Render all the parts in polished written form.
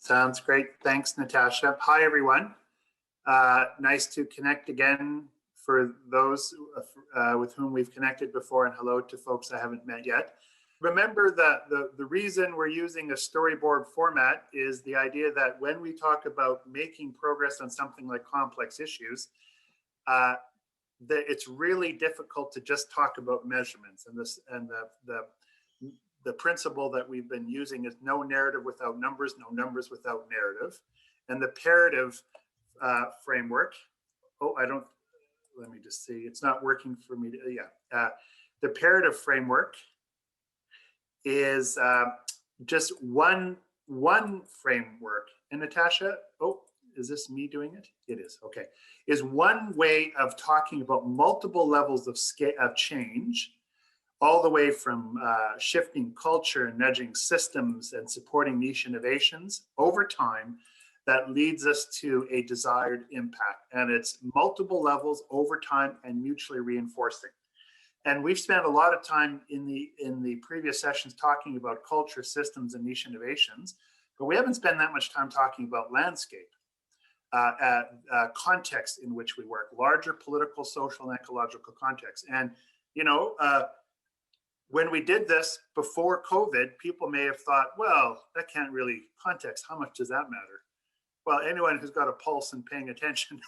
Sounds great. Thanks, Natasha. Hi, everyone. Nice to connect again for those with whom we've connected before, and hello to folks I haven't met yet. Remember that the reason we're using a storyboard format is the idea that when we talk about making progress on something like complex issues, that it's really difficult to just talk about measurements, and the principle that we've been using is no narrative without numbers, no numbers without narrative. And the Parative framework, let me just see, it's not working for me. The Parative framework is just one framework. And Natasha, is this me doing it? It is, okay. Is one way of talking about multiple levels of change, all the way from shifting culture and nudging systems and supporting niche innovations over time that leads us to a desired impact. And it's multiple levels over time and mutually reinforcing. And we've spent a lot of time in the previous sessions talking about culture, systems, and niche innovations, but we haven't spent that much time talking about landscape, context in which we work, larger political, social, and ecological context. And when we did this before COVID, people may have thought, well, that can't really context. How much does that matter? Well, anyone who's got a pulse and paying attention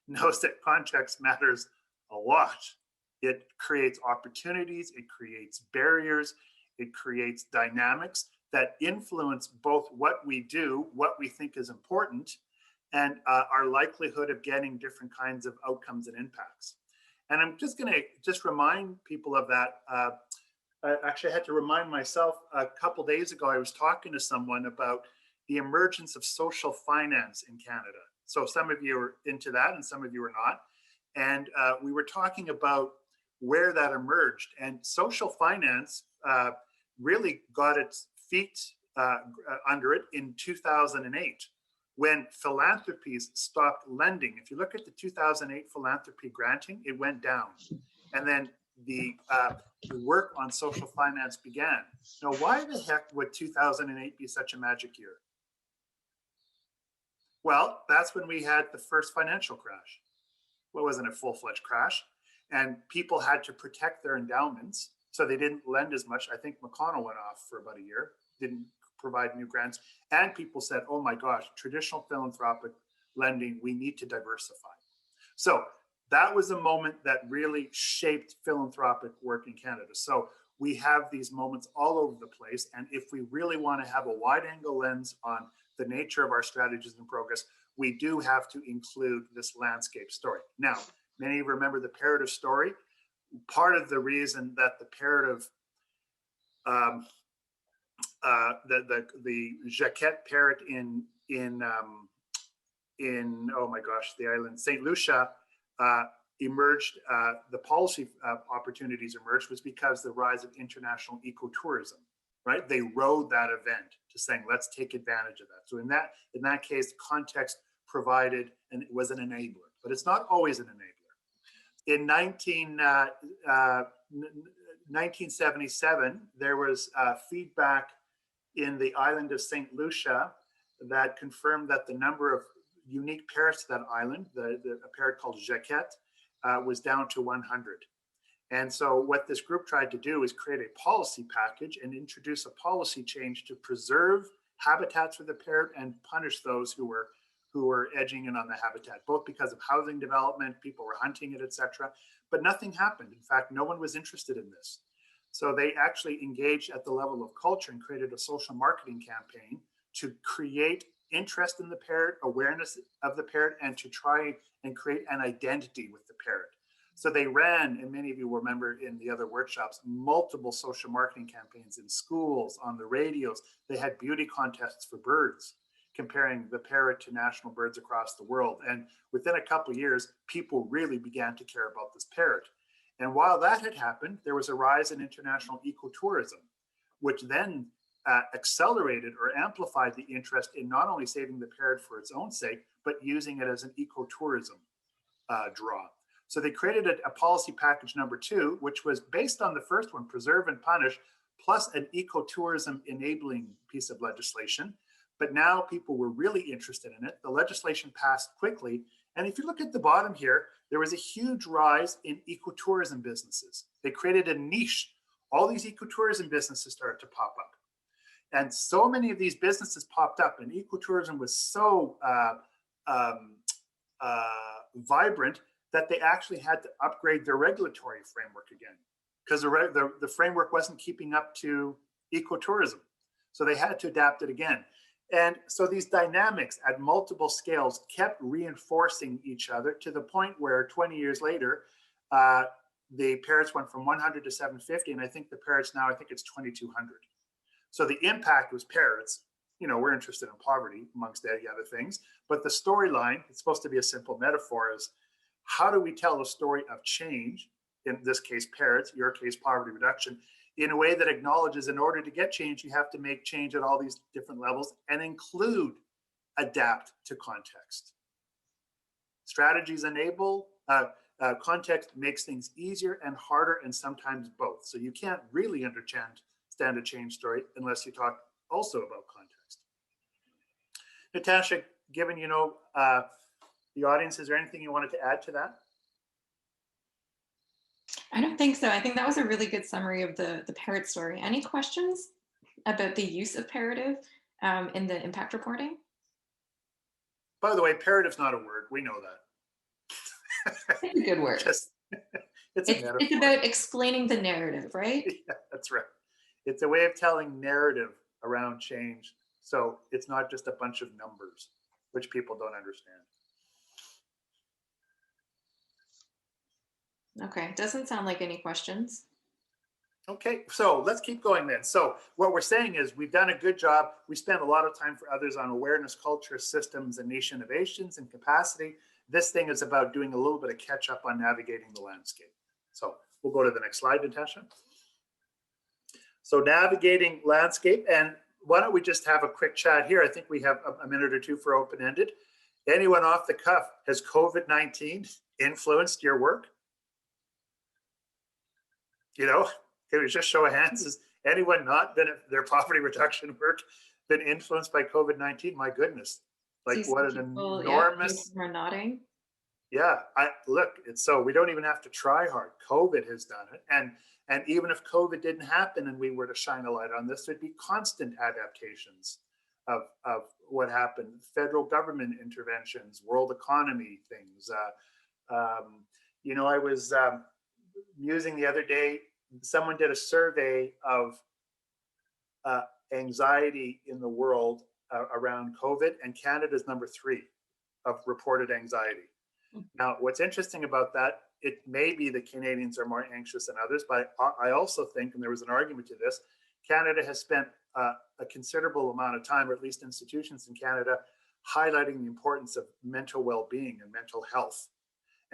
knows that context matters a lot. It creates opportunities, it creates barriers, it creates dynamics that influence both what we do, what we think is important, and our likelihood of getting different kinds of outcomes and impacts. And I'm just going to remind people of that. Actually, I had to remind myself a couple days ago, I was talking to someone about the emergence of social finance in Canada. So some of you are into that and some of you are not. And we were talking about where that emerged. And social finance really got its feet under it in 2008 when philanthropies stopped lending. If you look at the 2008 philanthropy granting, it went down. And then the work on social finance began. Now, why the heck would 2008 be such a magic year? Well, that's when we had the first financial crash. Well, it wasn't a full-fledged crash. And people had to protect their endowments, so they didn't lend as much. I think McConnell went off for about a year, didn't provide new grants. And people said, oh my gosh, traditional philanthropic lending, we need to diversify. So that was a moment that really shaped philanthropic work in Canada. So we have these moments all over the place. And if we really want to have a wide angle lens on the nature of our strategies and progress, we do have to include this landscape story. Now, many of you remember the Parative story. Part of the reason that the Parative, the Jacquet parrot in oh my gosh, the island, St. Lucia, emerged, the policy opportunities emerged was because the rise of international ecotourism, right? They rode that event to saying, let's take advantage of that. So in that case, context provided, and it was an enabler, but it's not always an enabler. In 1977, there was feedback in the island of St. Lucia that confirmed that the number of unique parrots to that island, a parrot called Jacquet, was down to 100. And so what this group tried to do is create a policy package and introduce a policy change to preserve habitats for the parrot and punish those who were edging in on the habitat, both because of housing development, people were hunting it, etc. But nothing happened. In fact, no one was interested in this. So they actually engaged at the level of culture and created a social marketing campaign to create interest in the parrot, awareness of the parrot, and to try and create an identity with the parrot. So they ran, and many of you will remember in the other workshops, multiple social marketing campaigns in schools, on the radios. They had beauty contests for birds, comparing the parrot to national birds across the world. And within a couple of years, people really began to care about this parrot. And while that had happened, there was a rise in international ecotourism, which then accelerated or amplified the interest in not only saving the parrot for its own sake, but using it as an ecotourism draw. So they created a policy package number 2, which was based on the first one, preserve and punish, plus an ecotourism enabling piece of legislation. but now people were really interested in it. The legislation passed quickly. And if you look at the bottom here, there was a huge rise in ecotourism businesses. They created a niche. All these ecotourism businesses started to pop up. And so many of these businesses popped up, and ecotourism was so vibrant that they actually had to upgrade their regulatory framework again, because the framework wasn't keeping up to ecotourism. So they had to adapt it again. And so these dynamics at multiple scales kept reinforcing each other to the point where 20 years later, the parrots went from 100 to 750. And I think the parrots now, I think it's 2,200. So the impact was parrots. You know, we're interested in poverty amongst the other things. But the storyline, it's supposed to be a simple metaphor, is how do we tell a story of change, in this case parrots, your case poverty reduction, in a way that acknowledges in order to get change, you have to make change at all these different levels and include adapt to context. Strategies enable, context makes things easier and harder, and sometimes both. So you can't really understand a change story unless you talk also about context. Natasha, given you know the audience, is there anything you wanted to add to that? I don't think so. I think that was a really good summary of the parrot story. Any questions about the use of parrotive in the impact reporting? By the way, parrotive's not a word. We know that. It's a good word. It's about explaining the narrative, right? Yeah, that's right. It's a way of telling narrative around change. So it's not just a bunch of numbers, which people don't understand. Okay, doesn't sound like any questions. Okay, so let's keep going then. So what we're saying is we've done a good job. We spent a lot of time for others on awareness, culture, systems, and niche innovations and capacity. This thing is about doing a little bit of catch up on navigating the landscape. So we'll go to the next slide, Natasha. So navigating landscape, and why don't we just have a quick chat here? I think we have a minute or two for open-ended. Anyone off the cuff, has COVID-19 influenced your work? You know, can we just show of hands? Has anyone not been at their poverty reduction work been influenced by COVID-19? My goodness, like what an enormous. Yeah, we're nodding. Yeah, look, it's so we don't even have to try hard. COVID has done it, and even if COVID didn't happen and we were to shine a light on this, there'd be constant adaptations of what happened, federal government interventions, world economy things. You know, I was musing the other day, someone did a survey of anxiety in the world around COVID, and Canada's number 3 of reported anxiety. Now, what's interesting about that, it may be that Canadians are more anxious than others, but I also think, and there was an argument to this, Canada has spent a considerable amount of time, or at least institutions in Canada, highlighting the importance of mental well-being and mental health.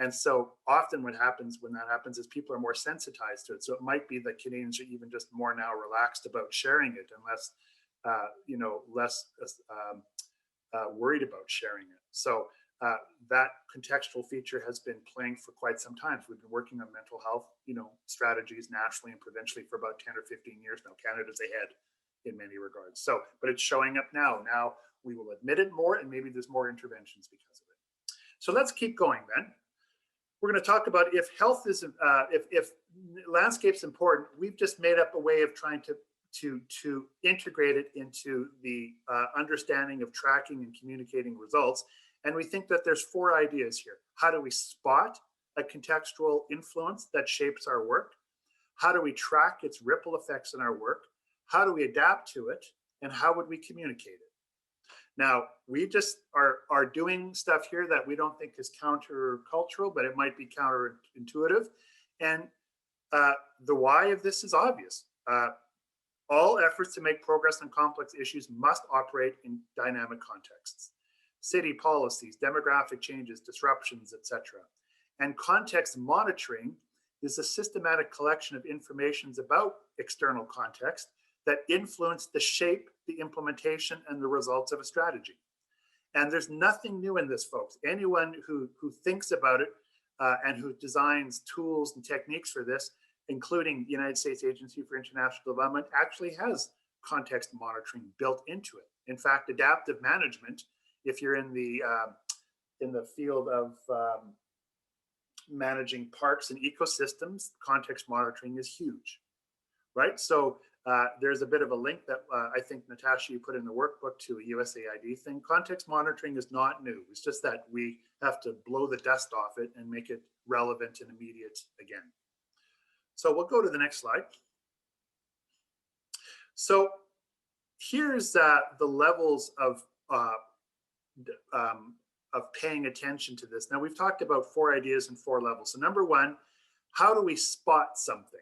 And so often what happens when that happens is people are more sensitized to it. So it might be that Canadians are even just more now relaxed about sharing it and less, less worried about sharing it. So that contextual feature has been playing for quite some time. So we've been working on mental health, strategies nationally and provincially for about 10 or 15 years now. Canada's ahead in many regards. So, but it's showing up now. Now we will admit it more, and maybe there's more interventions because of it. So let's keep going then. We're going to talk about if health is, if landscape's important. We've just made up a way of trying to integrate it into the understanding of tracking and communicating results. And we think that there's 4 ideas here. How do we spot a contextual influence that shapes our work? How do we track its ripple effects in our work? How do we adapt to it? And how would we communicate it? Now, we just are doing stuff here that we don't think is countercultural, but it might be counterintuitive. And the why of this is obvious. All efforts to make progress on complex issues must operate in dynamic contexts. City policies, demographic changes, disruptions, etc. And context monitoring is a systematic collection of information about external context that influence the shape, the implementation, and the results of a strategy. And there's nothing new in this, folks. Anyone who thinks about it and who designs tools and techniques for this, including the United States Agency for International Development, actually has context monitoring built into it. In fact, adaptive management, if you're in the field of managing parks and ecosystems, context monitoring is huge, right? So there's a bit of a link that I think, Natasha, you put in the workbook to a USAID thing. Context monitoring is not new. It's just that we have to blow the dust off it and make it relevant and immediate again. So we'll go to the next slide. So here's the levels of paying attention to this. Now, we've talked about 4 ideas and 4 levels. So number 1, how do we spot something?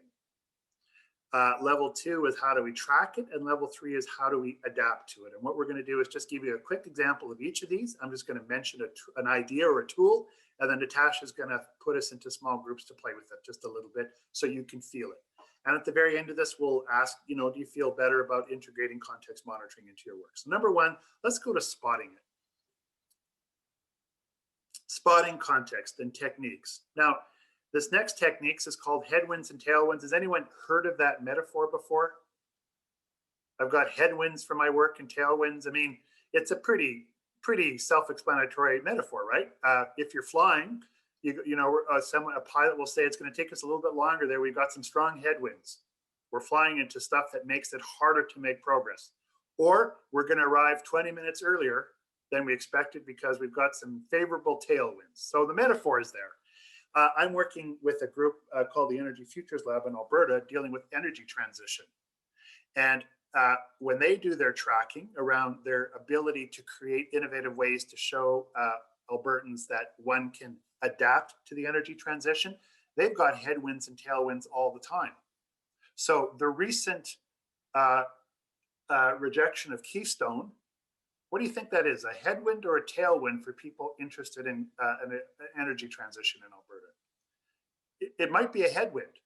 Level 2 is how do we track it? And level 3 is how do we adapt to it? And what we're going to do is just give you a quick example of each of these. I'm just going to mention an idea or a tool, and then Natasha is going to put us into small groups to play with it just a little bit so you can feel it. And at the very end of this, we'll ask, do you feel better about integrating context monitoring into your work? So number 1, let's go to spotting it. Spotting context and techniques. Now, this next techniques is called headwinds and tailwinds. Has anyone heard of that metaphor before? I've got headwinds for my work and tailwinds. I mean, it's a pretty self-explanatory metaphor, right? If you're flying, a pilot will say it's going to take us a little bit longer there. We've got some strong headwinds. We're flying into stuff that makes it harder to make progress. Or we're going to arrive 20 minutes earlier than we expected because we've got some favorable tailwinds. So the metaphor is there. I'm working with a group called the Energy Futures Lab in Alberta dealing with energy transition. And when they do their tracking around their ability to create innovative ways to show Albertans that one can adapt to the energy transition, they've got headwinds and tailwinds all the time. So the recent rejection of Keystone, what do you think that is? A headwind or a tailwind for people interested in an energy transition in Alberta? It might be a headwind,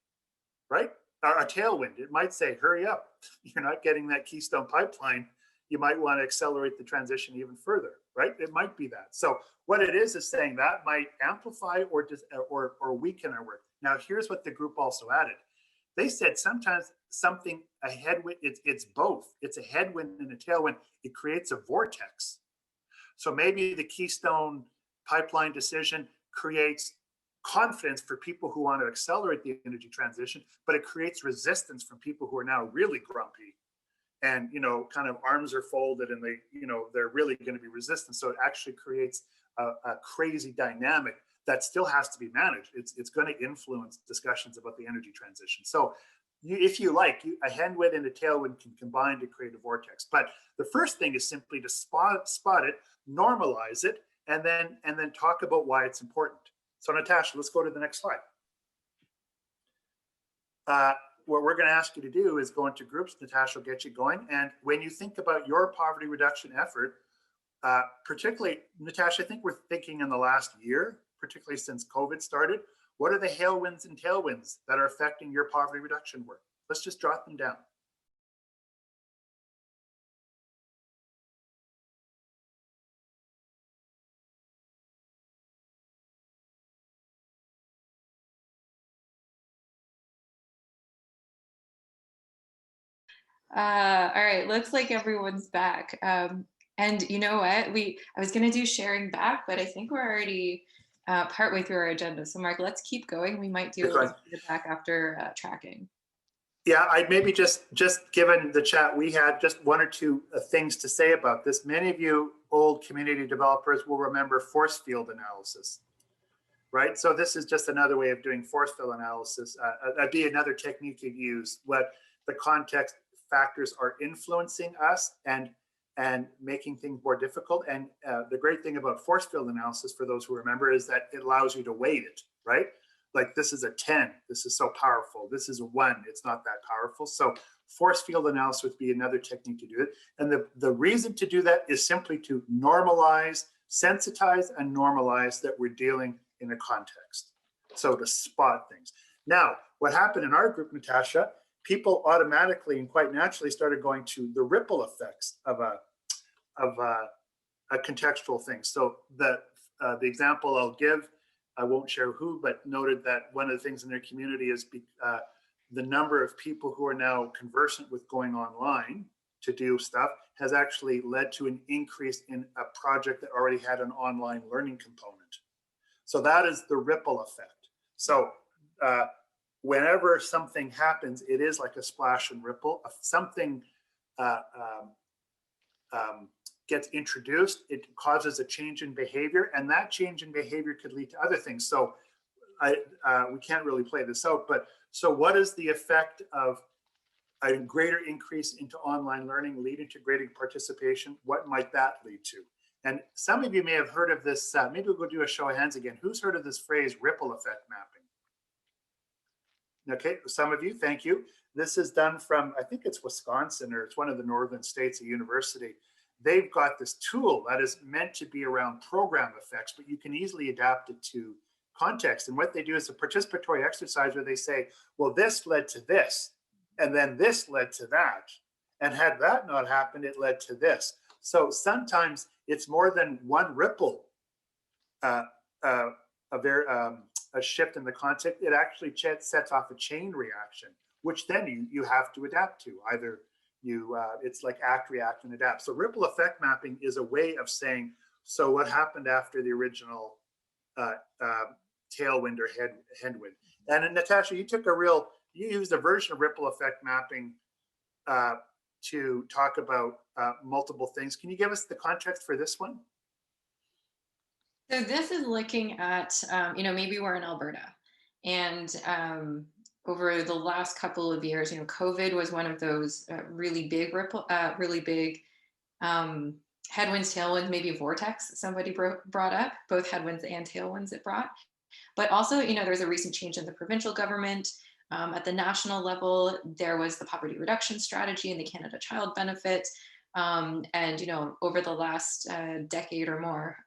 right? Or a tailwind. It might say, hurry up. You're not getting that Keystone pipeline. You might want to accelerate the transition even further, right? It might be that. So what it is saying that might amplify or weaken our work. Now, here's what the group also added. They said sometimes a headwind, it's both. It's a headwind and a tailwind. It creates a vortex. So maybe the Keystone pipeline decision creates confidence for people who want to accelerate the energy transition, but it creates resistance from people who are now really grumpy and, kind of arms are folded and they're really going to be resistant. So it actually creates a crazy dynamic that still has to be managed. It's going to influence discussions about the energy transition. So if you like, a headwind and a tailwind can combine to create a vortex. But the first thing is simply to spot it, normalize it, and then talk about why it's important. So Natasha, let's go to the next slide. What we're going to ask you to do is go into groups. Natasha will get you going. And when you think about your poverty reduction effort, particularly, Natasha, I think we're thinking in the last year, particularly since COVID started, what are the headwinds and tailwinds that are affecting your poverty reduction work? Let's just jot them down. All right, looks like everyone's back. And you know what? I was going to do sharing back, but I think we're already partway through our agenda. So Mark, let's keep going. We might do a back after tracking. Yeah, I'd maybe just given the chat, we had just 1 or 2 things to say about this. Many of you old community developers will remember force field analysis, right? So this is just another way of doing force field analysis. That'd be another technique you'd use. What the context factors are influencing us and making things more difficult. And the great thing about force field analysis, for those who remember, is that it allows you to weight it, right? Like this is a 10, this is so powerful. This is a 1, it's not that powerful. So force field analysis would be another technique to do it. And the reason to do that is simply to normalize, sensitize and normalize that we're dealing in a context. So to spot things. Now, what happened in our group, Natasha, people automatically and quite naturally started going to the ripple effects of a contextual thing. So the example I'll give, I won't share who, but noted that one of the things in their community is the number of people who are now conversant with going online to do stuff has actually led to an increase in a project that already had an online learning component. So that is the ripple effect. So whenever something happens, it is like a splash and ripple. If something gets introduced, it causes a change in behavior, and that change in behavior could lead to other things. So we can't really play this out, but so what is the effect of a greater increase into online learning leading to greater participation? What might that lead to? And some of you may have heard of this, maybe we'll go do a show of hands again. Who's heard of this phrase, ripple effect mapping? Okay, some of you, thank you. This is done from, I think it's Wisconsin, or it's one of the northern states, a university. They've got this tool that is meant to be around program effects, but you can easily adapt it to context. And what they do is a participatory exercise where they say, well, this led to this, and then this led to that. And had that not happened, it led to this. So sometimes it's more than one ripple, a shift in the context. It actually sets off a chain reaction, which then you have to adapt to. Either you, it's like act, react, and adapt. So ripple effect mapping is a way of saying, so what happened after the original tailwind or headwind? And Natasha, you used a version of ripple effect mapping to talk about multiple things. Can you give us the context for this one? So this is looking at, maybe we're in Alberta, and over the last couple of years, COVID was one of those really big headwinds, tailwinds, maybe vortex somebody brought up, both headwinds and tailwinds it brought. But also, there's a recent change in the provincial government. At the national level, there was the poverty reduction strategy and the Canada Child Benefit. And, over the last decade or more,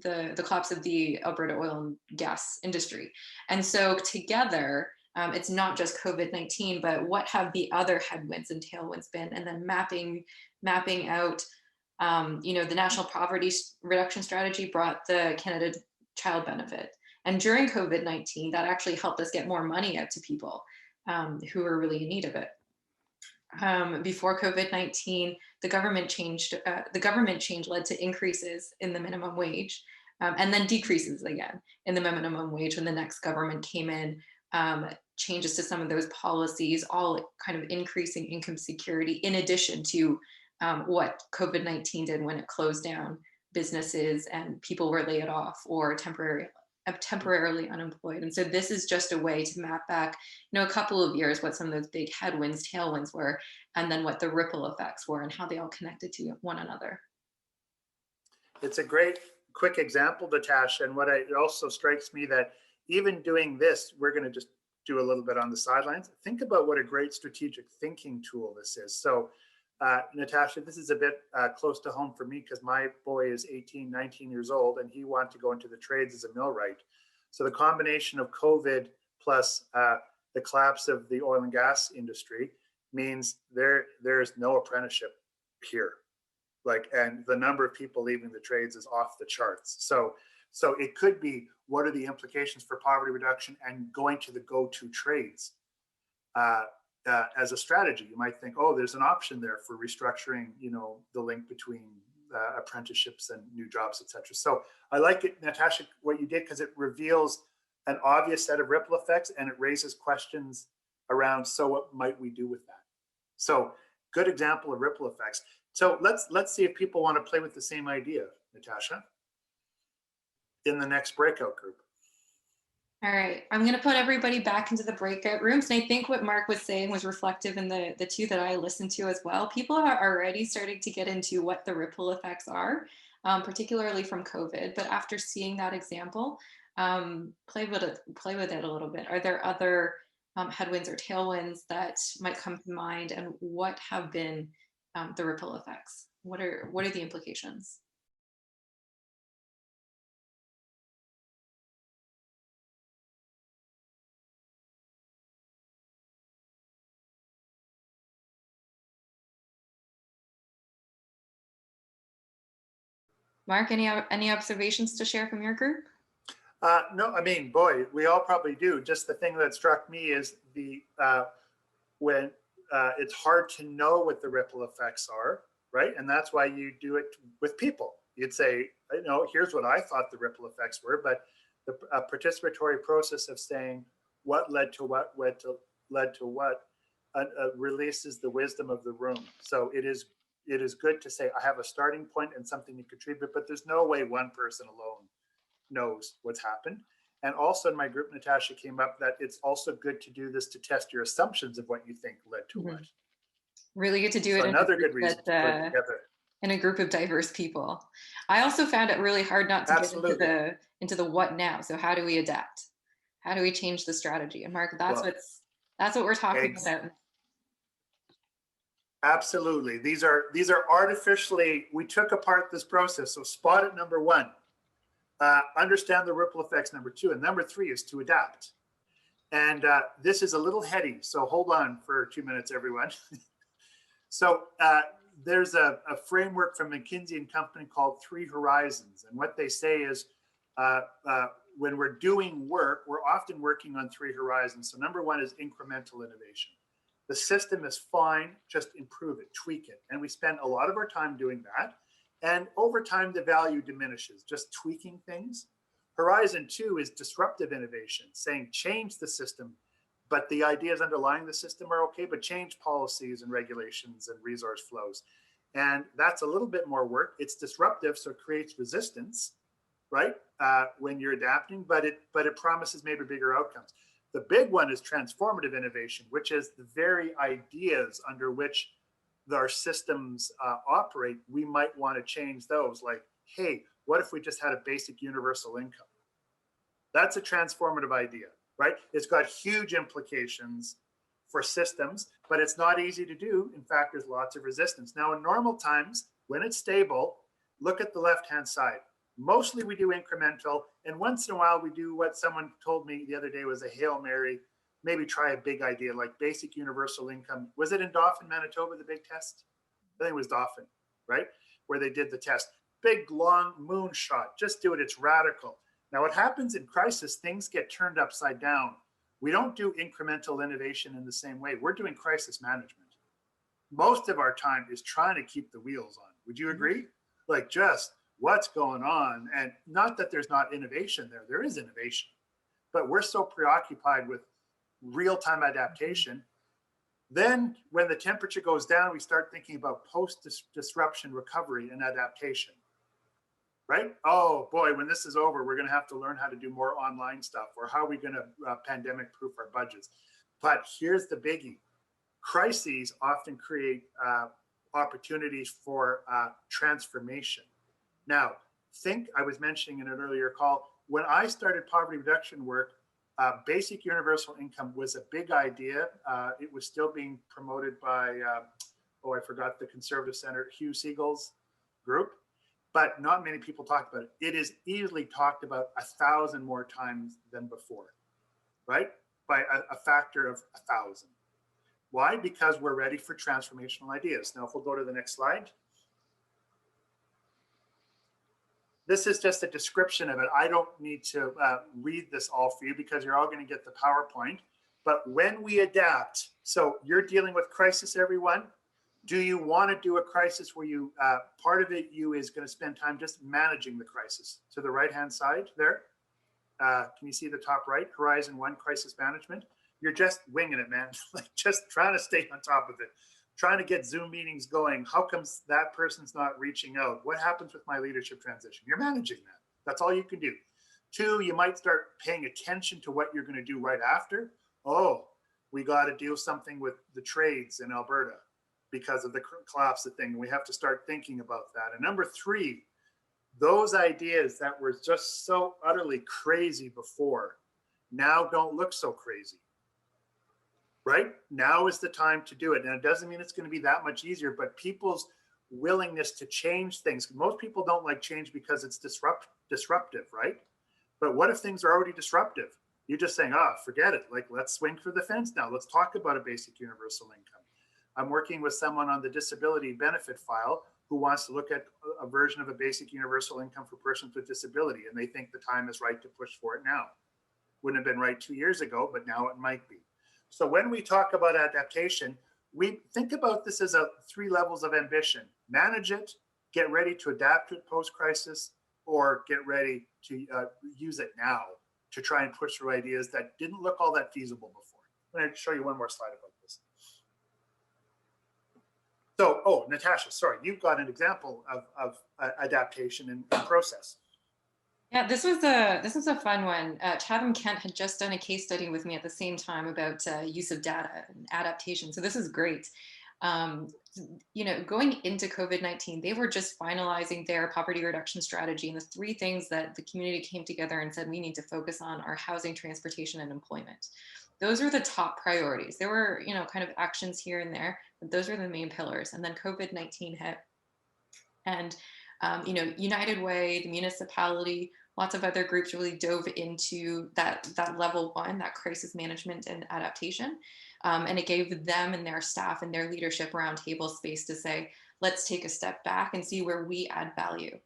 the collapse of the Alberta oil and gas industry. And so together, it's not just COVID-19, but what have the other headwinds and tailwinds been? And then mapping out, the National Poverty Reduction Strategy brought the Canada Child Benefit. And during COVID-19, that actually helped us get more money out to people who were really in need of it. Before COVID-19, the government change led to increases in the minimum wage, and then decreases again in the minimum wage when the next government came in. Changes to some of those policies, all kind of increasing income security, in addition to what COVID-19 did when it closed down businesses and people were laid off or temporarily unemployed. And so this is just a way to map back, a couple of years, what some of those big headwinds, tailwinds were, and then what the ripple effects were and how they all connected to one another. It's a great quick example, Natasha. And it also strikes me that even doing this, we're going to just do a little bit on the sidelines. Think about what a great strategic thinking tool this is. So Natasha, this is a bit close to home for me because my boy is 18, 19 years old, and he wanted to go into the trades as a millwright. So the combination of COVID plus the collapse of the oil and gas industry means there is no apprenticeship here. And the number of people leaving the trades is off the charts. So it could be, what are the implications for poverty reduction and going to the go-to trades? As a strategy, you might think, oh, there's an option there for restructuring, the link between apprenticeships and new jobs, etc. So I like it, Natasha, what you did, because it reveals an obvious set of ripple effects and it raises questions around, so what might we do with that? So good example of ripple effects. So let's see if people want to play with the same idea, Natasha, in the next breakout group. All right, I'm going to put everybody back into the breakout rooms. And I think what Mark was saying was reflective in the two that I listened to as well. People are already starting to get into what the ripple effects are, particularly from COVID. But after seeing that example, play with it a little bit. Are there other headwinds or tailwinds that might come to mind? And what have been the ripple effects? What are the implications? Mark, any observations to share from your group? No, I mean, boy, we all probably do. Just the thing that struck me is when it's hard to know what the ripple effects are, right? And that's why you do it with people. You'd say, you know, here's what I thought the ripple effects were, but the participatory process of saying what led to what, led to what, releases the wisdom of the room. So it is good to say I have a starting point and something to contribute, but there's no way one person alone knows what's happened. And also in my group, Natasha, came up that it's also good to do this to test your assumptions of what you think led to what. Really good to do So it another good reason to put it together. In a group of diverse people. I also found it really hard not to Absolutely. get into the what now. So how do we adapt? How do we change the strategy? And Mark, that's what we're talking about. Absolutely. These are artificially, we took apart this process. So spot it, number one. Understand the ripple effects, number two. And number three is to adapt. And this is a little heady. So hold on for 2 minutes, everyone. So there's a framework from McKinsey and Company called Three Horizons. And what they say is when we're doing work, we're often working on three horizons. So number one is incremental innovation. The system is fine, just improve it, tweak it. And we spend a lot of our time doing that. And over time, the value diminishes, just tweaking things. Horizon two is disruptive innovation, saying change the system, but the ideas underlying the system are okay, but change policies and regulations and resource flows. And that's a little bit more work. It's disruptive, so it creates resistance, right? When you're adapting, but it promises maybe bigger outcomes. The big one is transformative innovation, which is the very ideas under which our systems operate. We might want to change those. Like, hey, what if we just had a basic universal income? That's a transformative idea, right? It's got huge implications for systems, but it's not easy to do. In fact, there's lots of resistance. Now, in normal times, when it's stable, look at the left-hand side. Mostly we do incremental, and once in a while we do what someone told me the other day was a Hail Mary, maybe try a big idea like basic universal income. Was it in Dauphin, Manitoba, the big test? I think it was Dauphin, right? Where they did the test. Big, long moonshot, just do it, it's radical. Now what happens in crisis, things get turned upside down. We don't do incremental innovation in the same way. We're doing crisis management. Most of our time is trying to keep the wheels on. Would you agree? Like just what's going on? And not that there's not innovation there, there is innovation, but we're so preoccupied with real-time adaptation. Then when the temperature goes down, we start thinking about post-disruption recovery and adaptation, right? Oh boy, when this is over, we're gonna have to learn how to do more online stuff, or how are we gonna pandemic-proof our budgets? But here's the biggie. Crises often create opportunities for transformation. Now, I was mentioning in an earlier call, when I started poverty reduction work, basic universal income was a big idea. It was still being promoted by, I forgot the Conservative Senator, Hugh Siegel's group, but not many people talked about it. It is easily talked about 1,000 more times than before, right? By a factor of 1,000. Why? Because we're ready for transformational ideas. Now, if we'll go to the next slide. This is just a description of it. I don't need to read this all for you because you're all going to get the PowerPoint. But when we adapt, so you're dealing with crisis, everyone. Do you want to do a crisis where you, part of it, you is going to spend time just managing the crisis? To the right-hand side there, can you see the top right? Horizon 1, crisis management. You're just winging it, man. Like just trying to stay on top of it. Trying to get Zoom meetings going. How comes that person's not reaching out? What happens with my leadership transition? You're managing that. That's all you can do. 2, you might start paying attention to what you're going to do right after. Oh, we got to do something with the trades in Alberta because of the collapse of thing. We have to start thinking about that. And number 3, those ideas that were just so utterly crazy before now don't look so crazy. Right? Now is the time to do it. And it doesn't mean it's going to be that much easier, but people's willingness to change things. Most people don't like change because it's disruptive, right? But what if things are already disruptive? You're just saying, forget it. Like, let's swing for the fence now. Let's talk about a basic universal income. I'm working with someone on the disability benefit file who wants to look at a version of a basic universal income for persons with disability. And they think the time is right to push for it now. Wouldn't have been right 2 years ago, but now it might be. So when we talk about adaptation, we think about this as three levels of ambition: manage it, get ready to adapt to it post-crisis, or get ready to use it now to try and push through ideas that didn't look all that feasible before. I'm going to show you one more slide about this. So, oh, Natasha, sorry, you've got an example of adaptation and process. Yeah, this was a fun one. Chatham Kent had just done a case study with me at the same time about use of data and adaptation. So this is great. Um, going into COVID-19, they were just finalizing their poverty reduction strategy, and the three things that the community came together and said we need to focus on are housing, transportation, and employment. Those are the top priorities. There were, kind of actions here and there, but those are the main pillars. And then COVID-19 hit, and United Way, the municipality, lots of other groups really dove into that level one, that crisis management and adaptation. And it gave them and their staff and their leadership roundtable space to say, let's take a step back and see where we add value.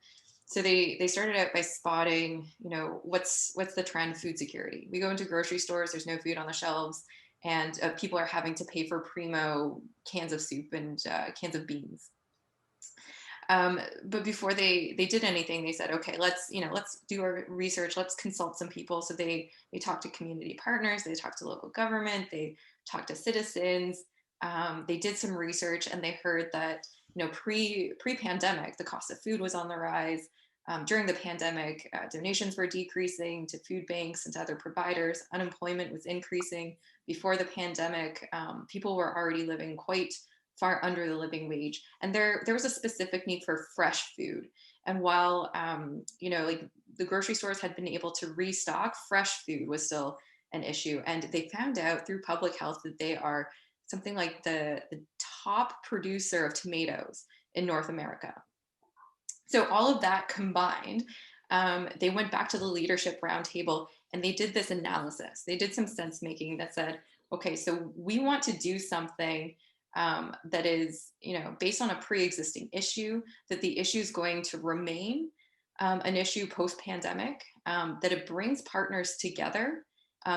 So they started out by spotting, what's the trend? Food security. We go into grocery stores, there's no food on the shelves, and people are having to pay for primo cans of soup and cans of beans. But before they did anything, they said, okay, let's do our research, let's consult some people. So they talked to community partners, they talked to local government, they talked to citizens, they did some research, and they heard that pre-pandemic, the cost of food was on the rise. During the pandemic, donations were decreasing to food banks and to other providers. Unemployment was increasing. Before the pandemic, people were already living quite far under the living wage, and there was a specific need for fresh food. And while like the grocery stores had been able to restock, fresh food was still an issue. And they found out through public health that they are something like the top producer of tomatoes in North America. So all of that combined, they went back to the leadership roundtable and they did this analysis. They did some sense making that said, okay, so we want to do something that is, based on a pre-existing issue, that the issue is going to remain an issue post-pandemic, that it brings partners together.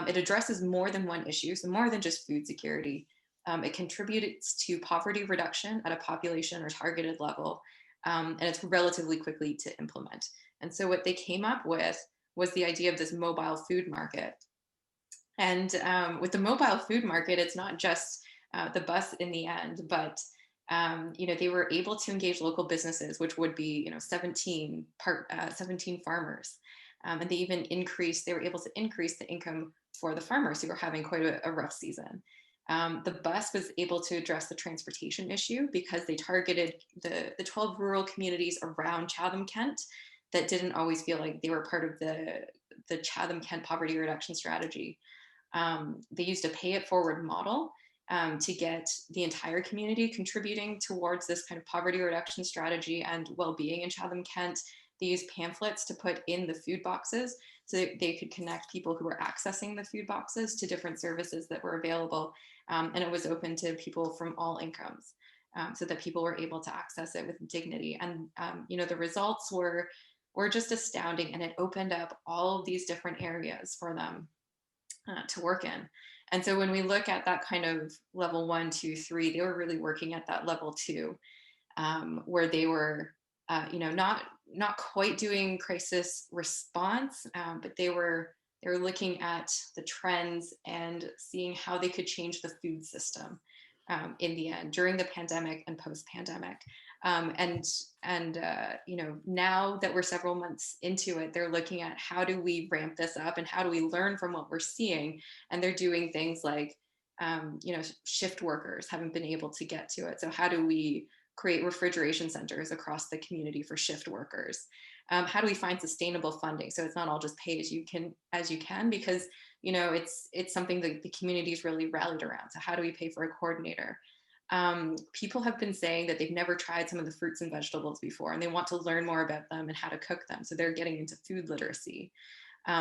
It addresses more than one issue, so more than just food security. It contributes to poverty reduction at a population or targeted level, and it's relatively quickly to implement. And so what they came up with was the idea of this mobile food market. And with the mobile food market, it's not just the bus in the end, but they were able to engage local businesses, which would be 17 farmers, and they were able to increase the income for the farmers who were having quite a rough season. The bus was able to address the transportation issue because they targeted the 12 rural communities around Chatham Kent that didn't always feel like they were part of the Chatham Kent poverty reduction strategy. They used a pay it forward model to get the entire community contributing towards this kind of poverty reduction strategy and well-being in Chatham Kent. They used pamphlets to put in the food boxes so they could connect people who were accessing the food boxes to different services that were available. And it was open to people from all incomes, so that people were able to access it with dignity. And the results were just astounding, and it opened up all of these different areas for them to work in. And so when we look at that kind of level 1, 2, 3, they were really working at that level 2, where they were, not quite doing crisis response, but they were looking at the trends and seeing how they could change the food system in the end during the pandemic and post-pandemic. Now that we're several months into it, they're looking at how do we ramp this up and how do we learn from what we're seeing. And they're doing things like, shift workers haven't been able to get to it. So how do we create refrigeration centers across the community for shift workers? How do we find sustainable funding? So it's not all just pay as you can, because it's something that the community's really rallied around. So how do we pay for a coordinator? People have been saying that they've never tried some of the fruits and vegetables before, and they want to learn more about them and how to cook them. So they're getting into food literacy.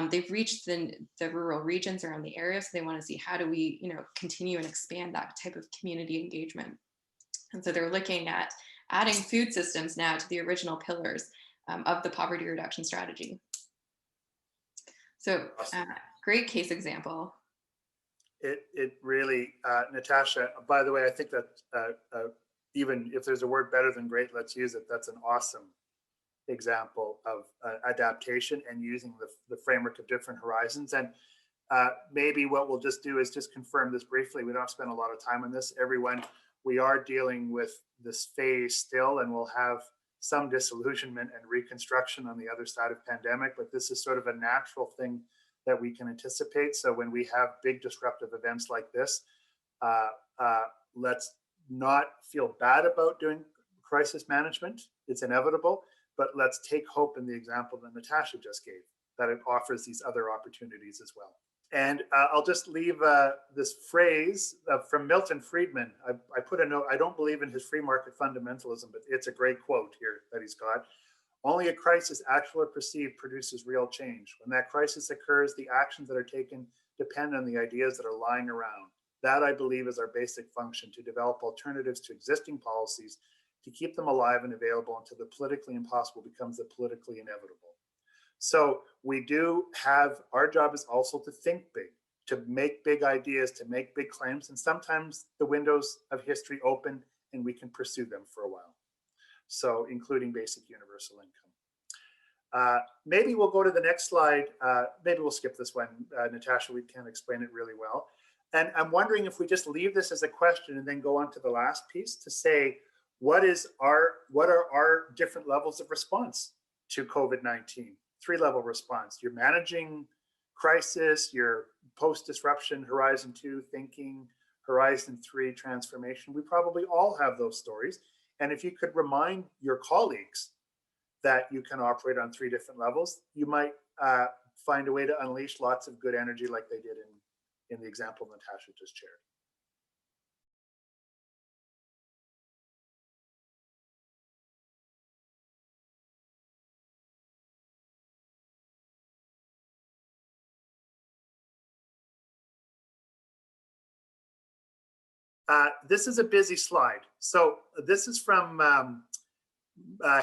They've reached the rural regions around the area, so they want to see how do we, continue and expand that type of community engagement. And so they're looking at adding food systems now to the original pillars of the poverty reduction strategy. So great case example. It really, Natasha, by the way, I think that even if there's a word better than great, let's use it. That's an awesome example of adaptation and using the framework of different horizons. And maybe what we'll just do is just confirm this briefly. We don't have to spend a lot of time on this. Everyone, we are dealing with this phase still, and we'll have some disillusionment and reconstruction on the other side of pandemic, but this is sort of a natural thing that we can anticipate. So when we have big disruptive events like this, let's not feel bad about doing crisis management. It's inevitable, but let's take hope in the example that Natasha just gave, that it offers these other opportunities as well. And I'll just leave this phrase from Milton Friedman. I put a note, I don't believe in his free market fundamentalism, but it's a great quote here that he's got. Only a crisis, actual or perceived, produces real change. When that crisis occurs, the actions that are taken depend on the ideas that are lying around. That, I believe, is our basic function, to develop alternatives to existing policies, to keep them alive and available until the politically impossible becomes the politically inevitable. So we do have, our job is also to think big, to make big ideas, to make big claims, and sometimes the windows of history open and we can pursue them for a while. So including basic universal income. Maybe we'll go to the next slide. Maybe we'll skip this one. Natasha, we can explain it really well. And I'm wondering if we just leave this as a question and then go on to the last piece to say, what are our different levels of response to COVID-19? 3-level response. You're managing crisis, your post-disruption, Horizon 2 thinking, Horizon 3 transformation. We probably all have those stories. And if you could remind your colleagues that you can operate on 3 different levels, you might find a way to unleash lots of good energy like they did in the example Natasha just shared. This is a busy slide. So this is from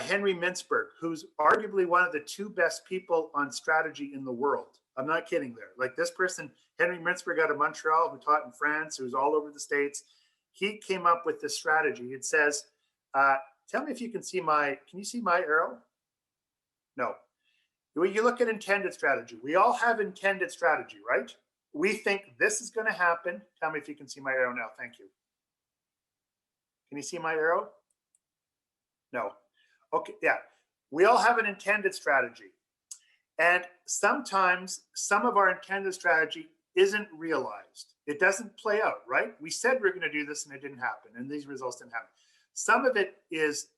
Henry Mintzberg, who's arguably one of the 2 best people on strategy in the world. I'm not kidding there. Like this person, Henry Mintzberg out of Montreal, who taught in France, who's all over the States. He came up with this strategy. It says, tell me if you can see can you see my arrow? No. When you look at intended strategy, we all have intended strategy, right? We think this is going to happen. Tell me if you can see my arrow now. Thank you. Can you see my arrow? No. Okay, yeah. We all have an intended strategy. And sometimes some of our intended strategy isn't realized. It doesn't play out, right? We said we we're going to do this and it didn't happen, and these results didn't happen. Some of it is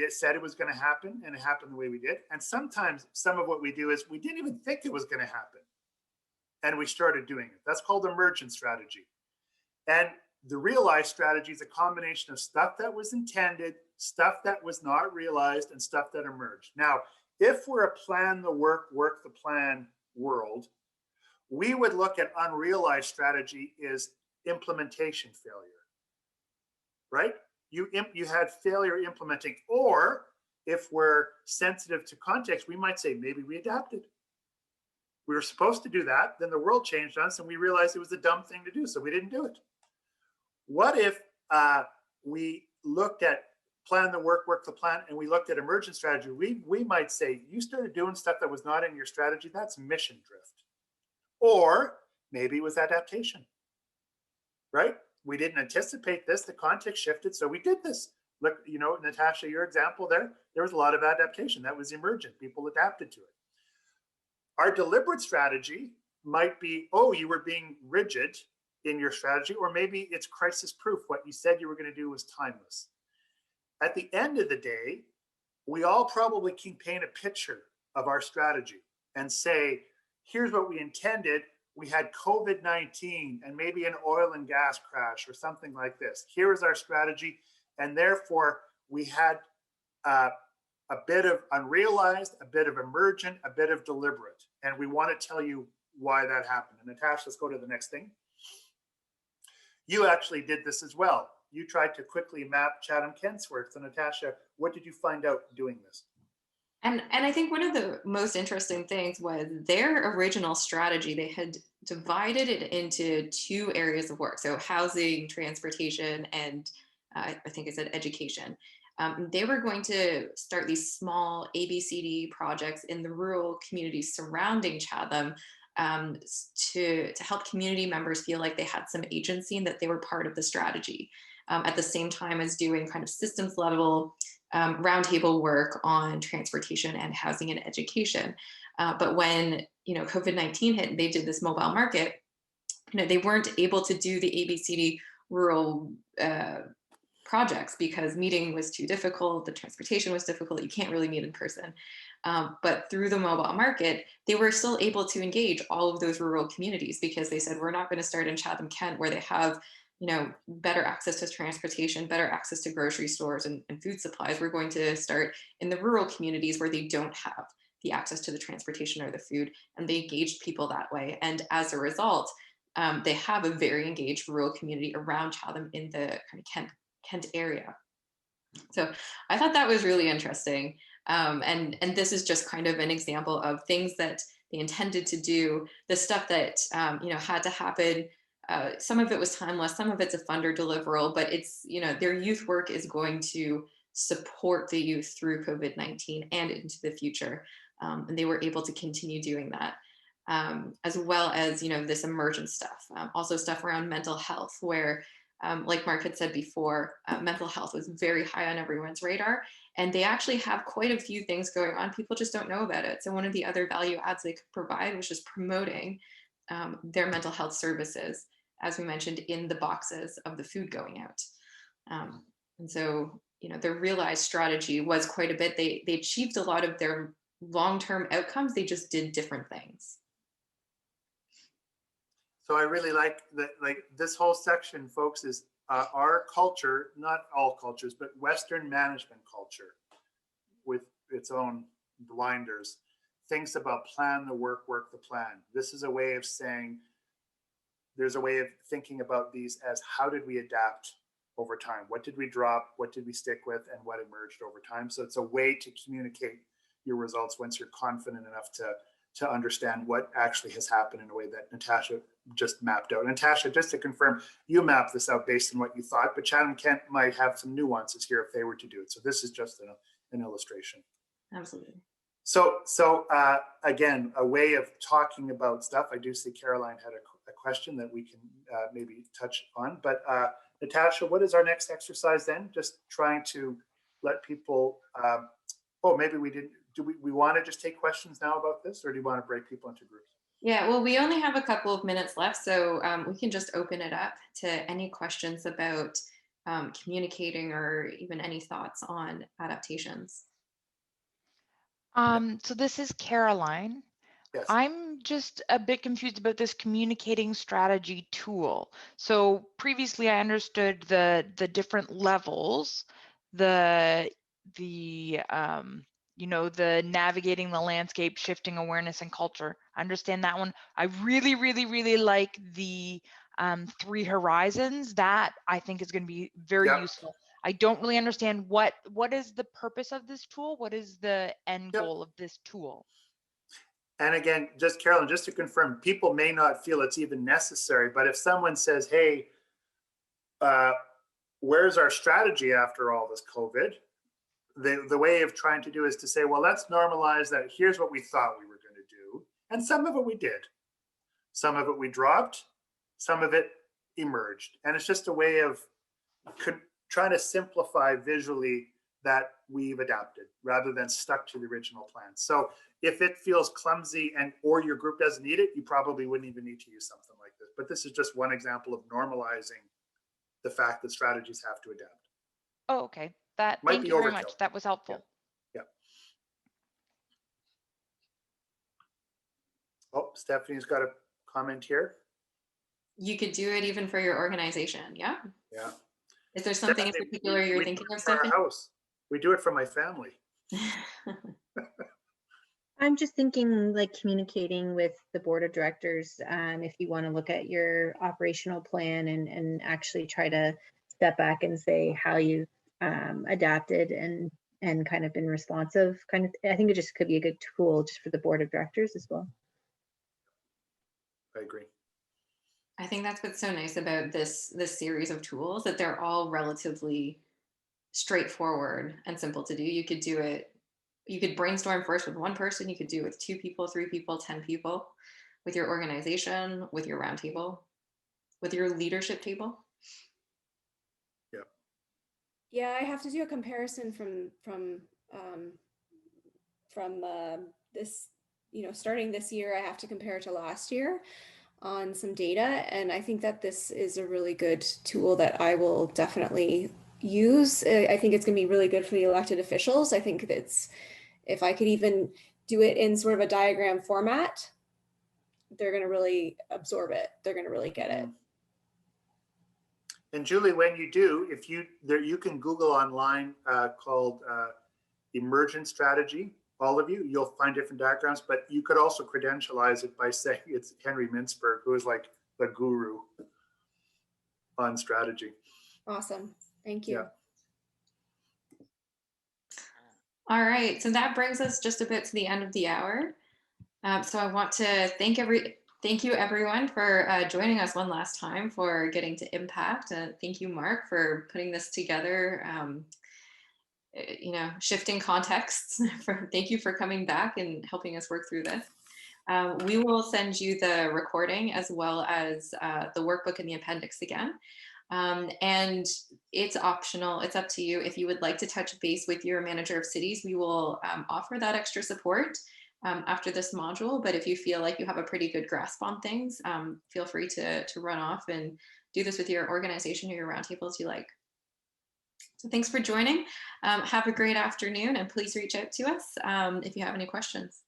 said it was going to happen and it happened the way we did. And sometimes some of what we do is we didn't even think it was going to happen, and we started doing it. That's called emergent strategy. And the realized strategy is a combination of stuff that was intended, stuff that was not realized, and stuff that emerged. Now, if we're a plan the work, work the plan world, we would look at unrealized strategy as implementation failure, right? You had failure implementing, or if we're sensitive to context, we might say maybe we adapted. We were supposed to do that, then the world changed on us and we realized it was a dumb thing to do, so we didn't do it. What if we looked at plan the work, work the plan, and we looked at emergent strategy? We might say, you started doing stuff that was not in your strategy, that's mission drift. Or maybe it was adaptation, right? We didn't anticipate this, the context shifted, so we did this. Look, you know, Natasha, your example there was a lot of adaptation. That was emergent, people adapted to it. Our deliberate strategy might be, oh, you were being rigid in your strategy, or maybe it's crisis proof. What you said you were going to do was timeless. At the end of the day, we all probably can paint a picture of our strategy and say, here's what we intended. We had COVID-19 and maybe an oil and gas crash or something like this. Here is our strategy. And therefore, we had a bit of unrealized, a bit of emergent, a bit of deliberate. And we want to tell you why that happened. And Natasha, let's go to the next thing. You actually did this as well. You tried to quickly map Chatham-Kent's work. So Natasha, what did you find out doing this? And I think one of the most interesting things was their original strategy. They had divided it into two areas of work. So housing, transportation, and I think I said education. They were going to start these small ABCD projects in the rural communities surrounding Chatham, to help community members feel like they had some agency and that they were part of the strategy, at the same time as doing kind of systems level roundtable work on transportation and housing and education. But when COVID-19 hit, and they did this mobile market. They weren't able to do the ABCD rural projects because meeting was too difficult, the transportation was difficult, you can't really meet in person. But through the mobile market, they were still able to engage all of those rural communities because they said, we're not going to start in Chatham Kent where they have better access to transportation, better access to grocery stores and food supplies. We're going to start in the rural communities where they don't have the access to the transportation or the food, and they engaged people that way. And as a result, they have a very engaged rural community around Chatham in the kind of Kent area. So I thought that was really interesting. And this is just kind of an example of things that they intended to do, the stuff that had to happen. Some of it was timeless, some of it's a funder deliverable, but it's, their youth work is going to support the youth through COVID-19 and into the future. And they were able to continue doing that. As well as, this emergent stuff, also stuff around mental health, where like Mark had said before, mental health was very high on everyone's radar. And they actually have quite a few things going on. People just don't know about it. So one of the other value adds they could provide was just promoting their mental health services, as we mentioned, in the boxes of the food going out. And so, their realized strategy was quite a bit. They achieved a lot of their long-term outcomes. They just did different things. So I really like that, like this whole section, folks, is our culture, not all cultures, but Western management culture with its own blinders, thinks about plan the work, work the plan. This is a way of saying, there's a way of thinking about these as how did we adapt over time? What did we drop? What did we stick with? And what emerged over time? So it's a way to communicate your results once you're confident enough to understand what actually has happened in a way that Natasha just mapped out. Natasha, just to confirm, you mapped this out based on what you thought, but Chatham Kent might have some nuances here if they were to do it. So this is just an illustration. Absolutely. So again, a way of talking about stuff. I do see Caroline had a question that we can maybe touch on, but Natasha, what is our next exercise then? Just trying to let people, maybe we didn't, do we want to just take questions now about this, or do you want to break people into groups? Yeah, well, we only have a couple of minutes left, so we can just open it up to any questions about communicating or even any thoughts on adaptations. So this is Caroline. Yes. I'm just a bit confused about this communicating strategy tool. So previously I understood the different levels, the navigating the landscape, shifting awareness and culture. I understand that one. I really, really, really like the 3 horizons. That I think is going to be very useful. I don't really understand what is the purpose of this tool? What is the end goal of this tool? And again, just Carolyn, just to confirm, people may not feel it's even necessary, but if someone says, hey, where's our strategy after all this COVID? The way of trying to do is to say, well, let's normalize that. Here's what we thought we were going to do. And some of it we did. Some of it we dropped. Some of it emerged. And it's just a way of trying to simplify visually that we've adapted rather than stuck to the original plan. So if it feels clumsy or your group doesn't need it, you probably wouldn't even need to use something like this. But this is just one example of normalizing the fact that strategies have to adapt. Oh, okay. Thank you very much. That was helpful. Yeah. Oh, Stephanie's got a comment here. You could do it even for your organization. Yeah. Yeah. Is there something in particular you're thinking of, Stephanie? Our house. We do it for my family. I'm just thinking like communicating with the board of directors. If you want to look at your operational plan and actually try to step back and say how you adapted and and kind of been responsive. I think it just could be a good tool just for the board of directors as well. I agree. I think that's what's so nice about this series of tools, that they're all relatively straightforward and simple to do. You could do it, you could brainstorm first with one person, you could do it with 2 people, 3 people, 10 people, with your organization, with your roundtable, with your leadership table. Yeah, I have to do a comparison from this, starting this year. I have to compare it to last year on some data, and I think that this is a really good tool that I will definitely use. I think it's going to be really good for the elected officials. I think that's, if I could even do it in sort of a diagram format, they're going to really absorb it. They're going to really get it. And Julie, when you do, if you can Google online called Emergent Strategy. All of you, you'll find different diagrams, but you could also credentialize it by saying it's Henry Mintzberg, who is like the guru on strategy. Awesome. Thank you. Yeah. All right, so that brings us just a bit to the end of the hour. So I want to thank you everyone for joining us one last time for Getting to Impact. Thank you, Mark, for putting this together. Shifting contexts. Thank you for coming back and helping us work through this. We will send you the recording as well as the workbook and the appendix again. And it's optional. It's up to you. If you would like to touch base with your manager of cities, we will offer that extra support after this module. But if you feel like you have a pretty good grasp on things, feel free to run off and do this with your organization or your roundtable as you like. So thanks for joining. Have a great afternoon, and please reach out to us if you have any questions.